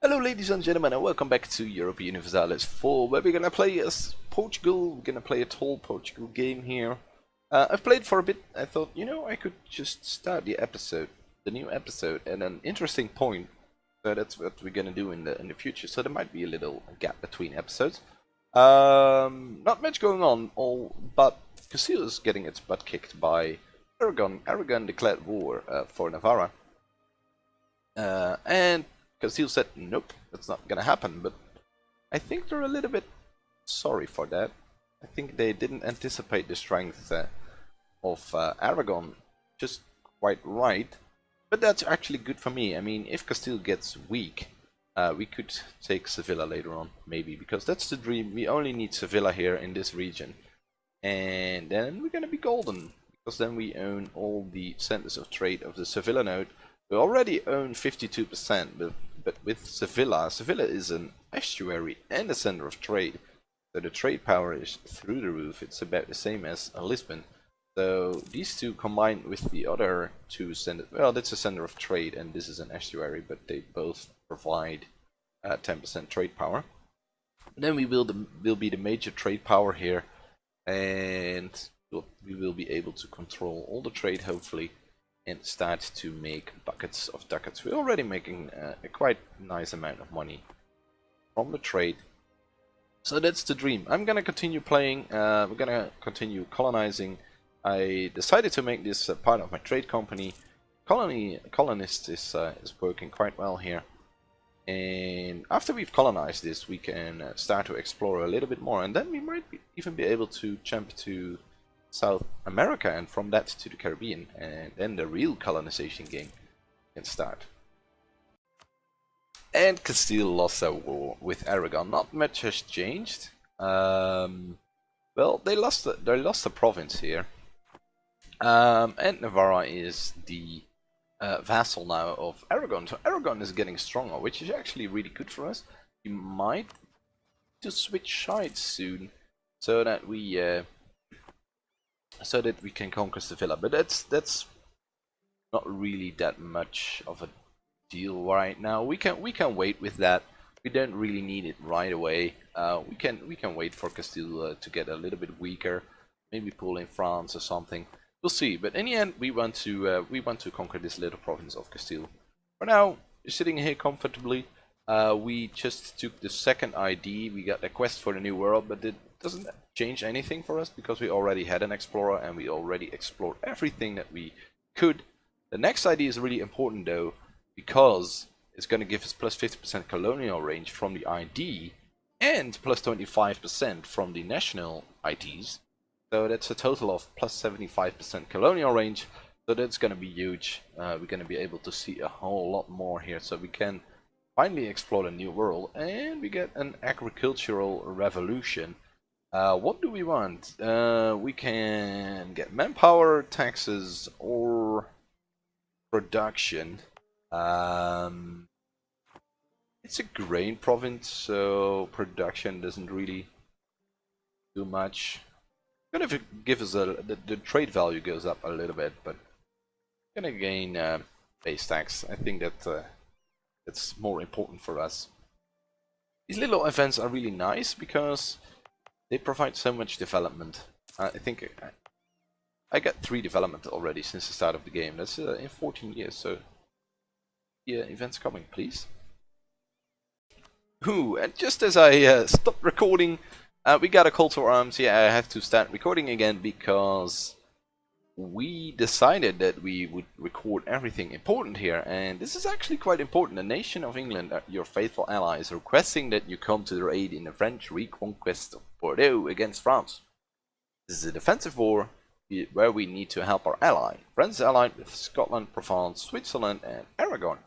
Hello ladies and gentlemen, and welcome back to Europa Universalis 4, where we're gonna play as Portugal. We're gonna play a tall Portugal game here. I've played for a bit. I thought, I could just start the new episode, at an interesting point. So that's what we're gonna do in the future. So there might be a little gap between episodes. Not much going on, but Castile is getting its butt kicked by Aragon. Aragon declared war for Navarra, and Castile said, nope, that's not gonna happen, but I think they're a little bit sorry for that. I think they didn't anticipate the strength of Aragon just quite right, but that's actually good for me. I mean, if Castile gets weak, we could take Sevilla later on, maybe, because that's the dream. We only need Sevilla here in this region, and then we're gonna be golden, because then we own all the centers of trade of the Sevilla node. We already own 52%, but with Sevilla is an estuary and a center of trade. So the trade power is through the roof. It's about the same as Lisbon. So these two combined with the other two centers, well, that's a center of trade and this is an estuary, but they both provide 10% trade power. Then we will be the major trade power here, and we will be able to control all the trade, hopefully, and start to make buckets of ducats. We're already making a quite nice amount of money from the trade. So that's the dream. I'm gonna continue playing, we're gonna continue colonizing. I decided to make this part of my trade company. Colonist is working quite well here. And after we've colonized this, we can start to explore a little bit more, and then we might even be able to jump to South America, and from that to the Caribbean, and then the real colonization game can start. And Castile lost a war with Aragon. Not much has changed. Well, they lost a province here, and Navarra is the vassal now of Aragon. So Aragon is getting stronger, which is actually really good for us. We might just switch sides soon, so that we can conquer Sevilla, but that's not really that much of a deal right now. We can wait with that. We don't really need it right away. We can wait for Castile to get a little bit weaker, maybe pull in France or something. We'll see. But in the end, we want to conquer this little province of Castile. For now, we're sitting here comfortably. We just took the second ID. We got a quest for the New World, but it doesn't change anything for us because we already had an explorer and we already explored everything that we could. The next ID is really important though, because it's going to give us plus 50% colonial range from the ID and plus 25% from the national IDs. So that's a total of plus 75% colonial range. So that's going to be huge. We're going to be able to see a whole lot more here, so we can finally explore the New World, and we get an agricultural revolution. What do we want? We can get manpower, taxes, or production. It's a grain province, so production doesn't really do much. Gonna give us the trade value goes up a little bit, but gonna gain base tax. I think that that's more important for us. These little events are really nice because they provide so much development. I think I got 3 development already since the start of the game. That's in 14 years, so yeah, events coming, please. Ooh, and just as I stopped recording, we got a call to arms. Yeah, I have to start recording again because we decided that we would record everything important here, and this is actually quite important. The nation of England, your faithful ally, is requesting that you come to their aid in the French reconquest of Bordeaux against France. This is a defensive war where we need to help our ally. France is allied with Scotland, Provence, Switzerland, and Aragon.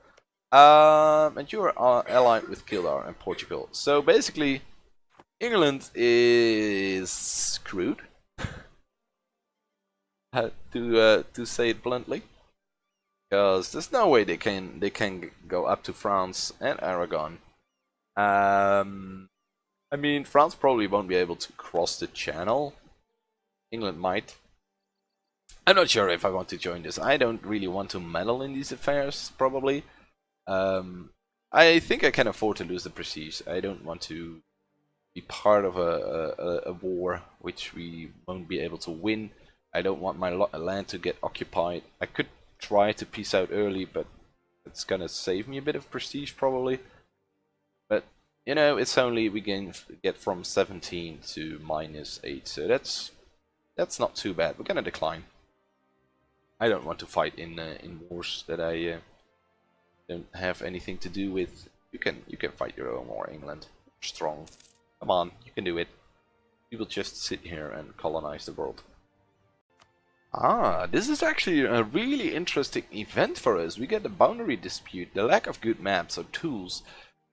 And you are allied with Kildare and Portugal. So basically, England is screwed. To say it bluntly, because there's no way they can go up to France and Aragon. I mean, France probably won't be able to cross the channel. England might. I'm not sure if I want to join this. I don't really want to meddle in these affairs, probably. I think I can afford to lose the prestige. I don't want to be part of a war which we won't be able to win. I don't want my land to get occupied. I could try to peace out early, but it's gonna save me a bit of prestige probably. But you know, it's only we can get from 17 to -8, so that's not too bad. We're gonna decline. I don't want to fight in wars that I don't have anything to do with. You can fight your own war, England. You're strong. Come on, you can do it. We will just sit here and colonize the world. Ah, this is actually a really interesting event for us. We get the boundary dispute. The lack of good maps or tools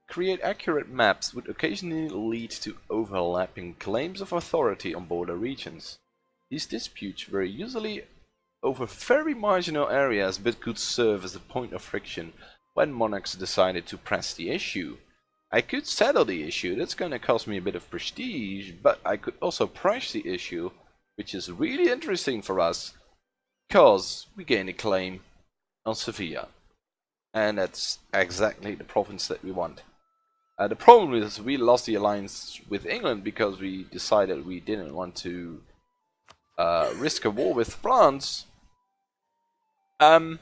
create accurate maps would occasionally lead to overlapping claims of authority on border regions. These disputes were usually over very marginal areas but could serve as a point of friction when monarchs decided to press the issue. I could settle the issue, that's gonna cost me a bit of prestige, but I could also price the issue, which is really interesting for us, because we gain a claim on Sevilla. And that's exactly the province that we want. The problem is we lost the alliance with England because we decided we didn't want to risk a war with France. But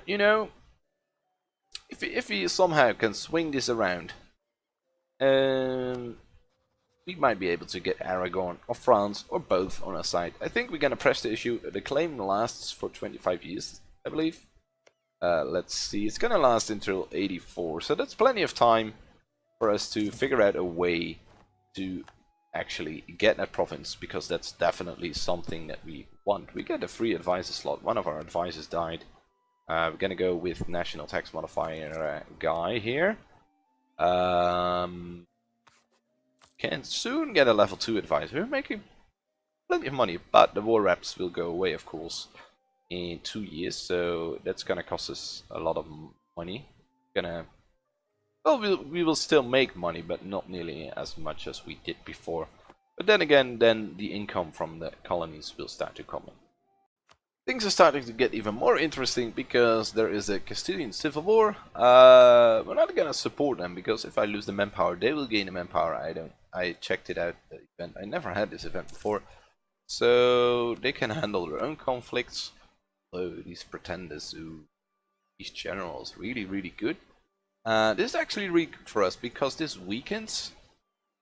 you know, if we somehow can swing this around, we might be able to get Aragon or France or both on our side. I think we're gonna press the issue. The claim lasts for 25 years, I believe. Let's see, it's gonna last until 84, so that's plenty of time for us to figure out a way to actually get that province, because that's definitely something that we want. We get a free advisor slot. One of our advisors died. We're gonna go with national tax modifier guy here. Can soon get a level 2 advisor. We're making plenty of money, but the war reps will go away, of course, in 2 years, so that's gonna cost us a lot of money. We will still make money, but not nearly as much as we did before. But then again, then the income from the colonies will start to come in. Things are starting to get even more interesting because there is a Castilian civil war. We're not gonna support them because if I lose the manpower, they will gain the manpower. I checked it out, the event. I never had this event before, so they can handle their own conflicts. Oh, these pretenders, these generals, really good. This is actually really good for us because this weakens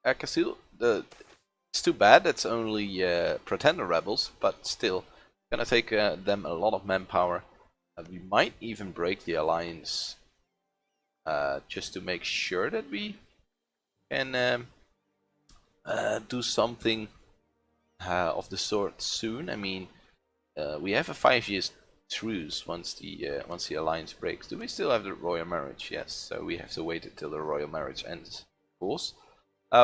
Castile. It's too bad that's only pretender rebels, but still. Gonna take them a lot of manpower. We might even break the alliance just to make sure that we can do something of the sort soon. I mean, we have a 5 years truce once the alliance breaks. Do we still have the royal marriage? Yes, so we have to wait until the royal marriage ends, of course.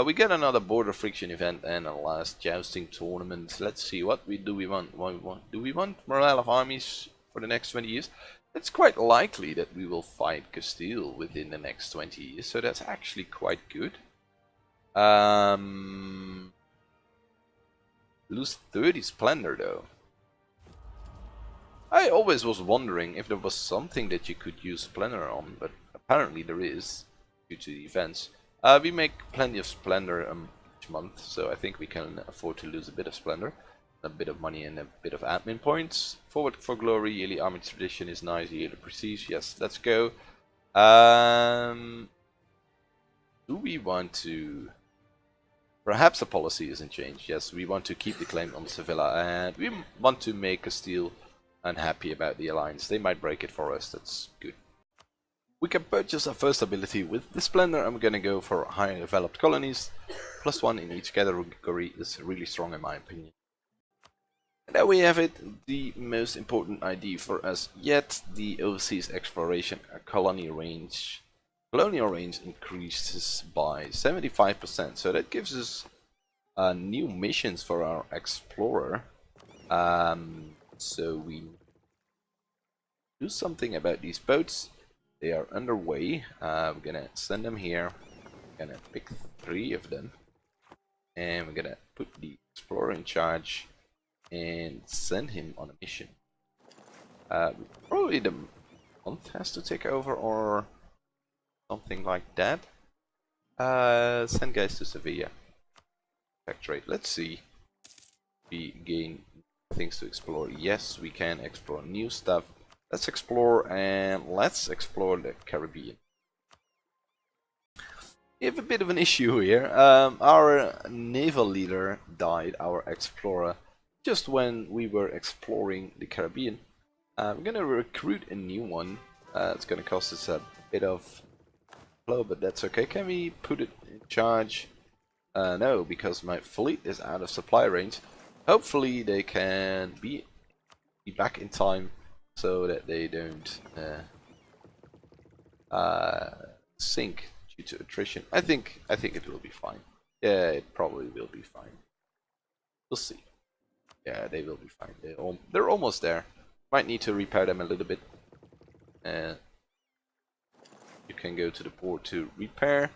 We get another border friction event and a last jousting tournament. Let's see, what do we want? Do we want morale of armies for the next 20 years? It's quite likely that we will fight Castile within the next 20 years, so that's actually quite good. Lose 30 splendor though. I always was wondering if there was something that you could use splendor on, but apparently there is, due to the events. We make plenty of splendor each month, so I think we can afford to lose a bit of splendor, a bit of money and a bit of admin points. Forward for glory, yearly army tradition is nice, yearly prestige, yes, let's go. Do we want to... Perhaps the policy isn't changed, yes, we want to keep the claim on Sevilla, and we want to make Castile unhappy about the alliance. They might break it for us, that's good. We can purchase our first ability with the Splendor. I'm gonna go for higher developed colonies. +1 in each category is really strong in my opinion. And there we have it, the most important ID for us yet, the overseas exploration colonial range increases by 75%, so that gives us new missions for our explorer. So we do something about these boats. They are underway. We're gonna send them here. We're gonna pick 3 of them, and we're gonna put the explorer in charge and send him on a mission. Probably the month has to take over or something like that. Send guys to Sevilla. Factorate. Let's see. We gain things to explore. Yes, we can explore new stuff. Let's explore, and let's explore the Caribbean. We have a bit of an issue here. Our naval leader died, our explorer, just when we were exploring the Caribbean. I'm gonna recruit a new one. It's gonna cost us a bit of flow, but that's okay. Can we put it in charge? No, because my fleet is out of supply range. Hopefully they can be back in time so that they don't sink due to attrition. I think it will be fine. Yeah, it probably will be fine. We'll see. Yeah, they will be fine. They're almost there. Might need to repair them a little bit. You can go to the port to repair,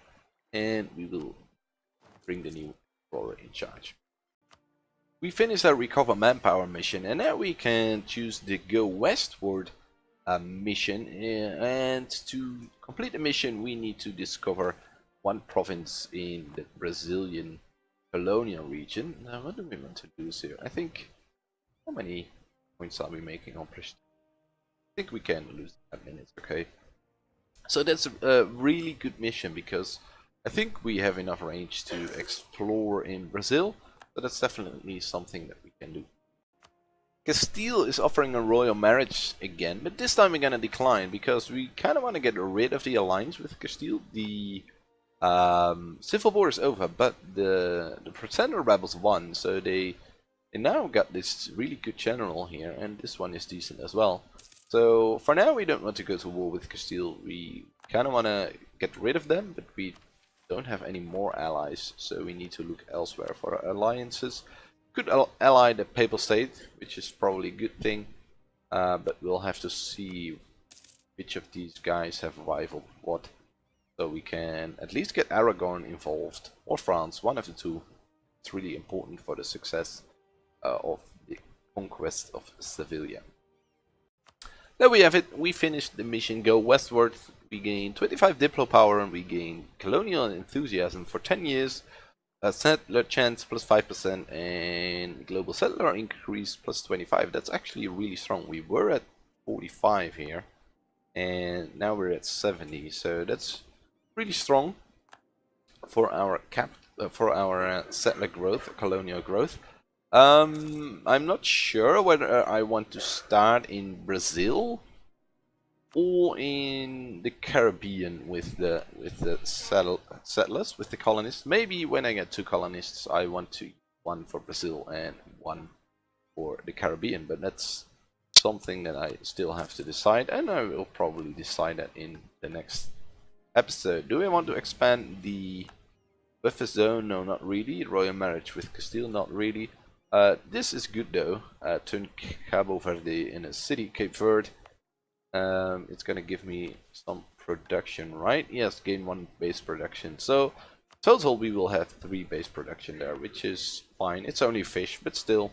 and we will bring the new explorer in charge. We finished our recover manpower mission, and now we can choose the go westward mission. And to complete the mission, we need to discover one province in the Brazilian colonial region. Now, what do we want to do here? I think, how many points are we making on prestige? I think we can lose that minutes, okay? So that's a really good mission because I think we have enough range to explore in Brazil. So that's definitely something that we can do. Castile is offering a royal marriage again, but this time we're gonna decline because we kind of want to get rid of the alliance with Castile. The civil war is over, but the pretender rebels won, so they now got this really good general here, and this one is decent as well. So for now we don't want to go to war with Castile. We kind of want to get rid of them, but we don't have any more allies, so we need to look elsewhere for our alliances. Could ally the Papal State, which is probably a good thing, but we'll have to see which of these guys have rivaled what, so we can at least get Aragon involved, or France, one of the two. It's really important for the success of the conquest of Sevilla. There we have it. We finished the mission. Go westward. We gain 25 Diplo power, and we gain colonial enthusiasm for 10 years. Settler chance plus 5%, and global settler increase plus 25. That's actually really strong. We were at 45 here, and now we're at 70. So that's really strong for our settler growth, colonial growth. I'm not sure whether I want to start in Brazil or in the Caribbean with the settlers, with the colonists. Maybe when I get 2 colonists, I want to one for Brazil and one for the Caribbean, but that's something that I still have to decide, and I will probably decide that in the next episode. Do I want to expand the buffer zone? No, not really. Royal marriage with Castile? Not really. This is good though. Turn Cabo Verde in a city, Cape Verde. It's gonna give me some production, right? Yes, gain 1 base production. So total we will have 3 base production there, which is fine. It's only fish, but still,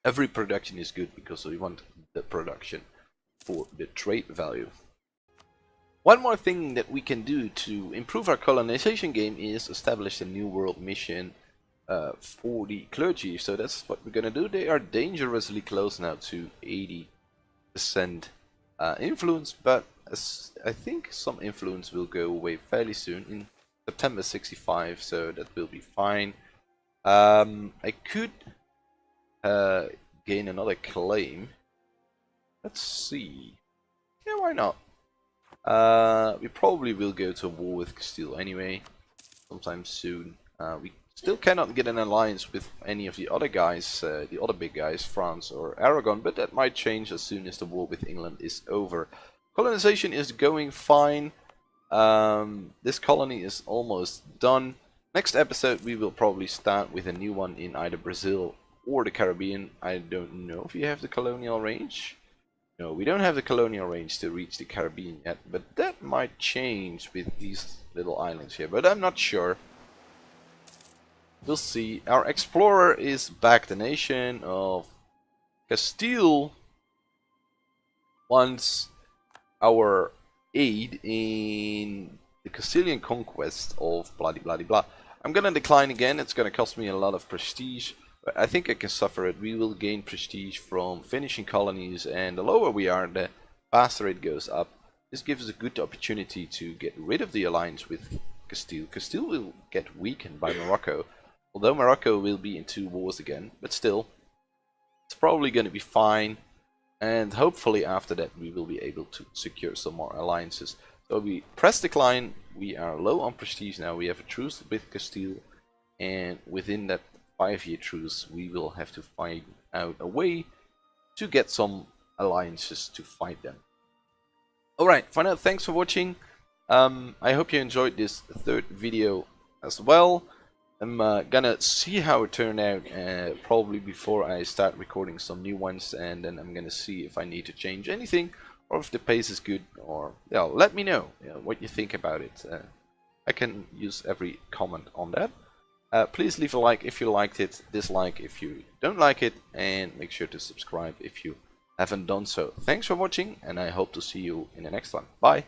every production is good because we want the production for the trade value. One more thing that we can do to improve our colonization game is establish a new world mission for the clergy. So that's what we're gonna do. They are dangerously close now to 80% influence, but I think some influence will go away fairly soon in September 65, so that will be fine. I could gain another claim. Let's see. Yeah, why not? We probably will go to war with Castile anyway, sometime soon. We still cannot get an alliance with any of the other guys, the other big guys, France or Aragon, but that might change as soon as the war with England is over. Colonization is going fine. This colony is almost done. Next episode we will probably start with a new one in either Brazil or the Caribbean. I don't know if you have the colonial range. No, we don't have the colonial range to reach the Caribbean yet, but that might change with these little islands here, but I'm not sure. We'll see. Our explorer is back. The nation of Castile wants our aid in the Castilian conquest of bloody bloody blah. I'm gonna decline again. It's gonna cost me a lot of prestige, but I think I can suffer it. We will gain prestige from finishing colonies, and the lower we are, the faster it goes up. This gives us a good opportunity to get rid of the alliance with Castile. Castile will get weakened by Morocco, although Morocco will be in 2 wars again, but still, it's probably going to be fine, and hopefully after that we will be able to secure some more alliances. So we press decline, we are low on prestige now, we have a truce with Castile, and within that 5-year truce we will have to find out a way to get some alliances to fight them. Alright, for now, thanks for watching. I hope you enjoyed this 3rd video as well. I'm gonna see how it turned out probably before I start recording some new ones, and then I'm gonna see if I need to change anything or if the pace is good, or yeah, let me know, what you think about it. I can use every comment on that. Please leave a like if you liked it, dislike if you don't like it, and make sure to subscribe if you haven't done so. Thanks for watching, and I hope to see you in the next one. Bye!